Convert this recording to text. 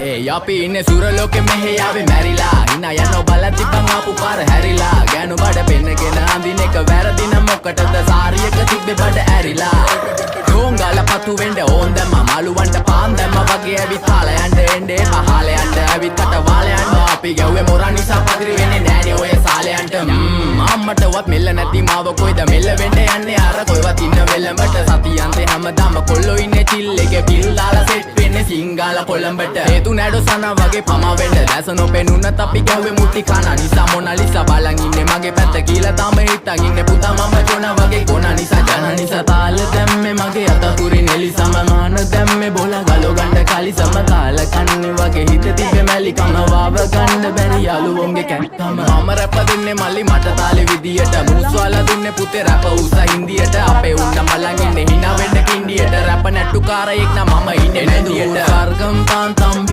ඒ අපි ඉන්නේ සුරලෝකෙ මෙහෙ ආවේ මැරිලා හිනා යනවා බලද්දි බං ආපු පාර හැරිලා ගෑනු බඩ පෙන්නගෙන අඳින එක වැරදින මොකටද සාරියක තිබ්බේ බඩ ඇරිලා ඩෝංගල පතු වෙන්න ඕන් දැම්ම මාළුවන්ට පාන් දැම්ම වගේ ඇවිත් හාලයන්ට එන්නේ පහලයන්ට ඇවිත් අට වාලයන්ට අපි ගැව්වේ මොරන් නිසා පදිරි වෙන්නේ නෑනේ ඔය සාලයන්ට අම්මටවත් මෙල්ල නැති මාව කොයිද මෙල්ල වෙන්න යන්නේ අර කොයිවත් ඉන්න වෙලඹට සතියන්තේ හැමදාම කොල්ලෝ ඉන්නේ චිල් එකේ පිල් දාලා සෙට් වෙන්නේ සිංගාල කොළඹට හේතු නැඩෝ සනා වගේ පමා වෙන්න දැස නොපෙනුනත් අපි ගැව්වේ මුටි කන නිසා මොනාලිසා බලන් ඉන්නේ මගේ පැත්ත කියලා තාම හිටන් ඉන්නේ පුතා මම ජොන වගේ කොන නිසා ජන නිසා තාල දැම්මේ මගේ අතකුරි නෙලි සමමාන දැම්මේ බෝලා ගලෝ ගන්න කලි සම කාල කන්නේ වගේ හිත තිබ්බේ මැලි කම වාව ගන්න බැරි යාළුවෝන්ගේ කැක්කම මම රැප දෙන්නේ මල්ලි මට තාලේ විදියට මුස්වාලා දුන්නේ පුතේ රැප උස හින්දියට අපේ උන්න බලන් ඉන්නේ hina වෙන්න කින්ඩියට රැප නැට්ටුකාරයෙක් නම් මම ඉන්නේ නැදියට සර්ගම් තාන්තම්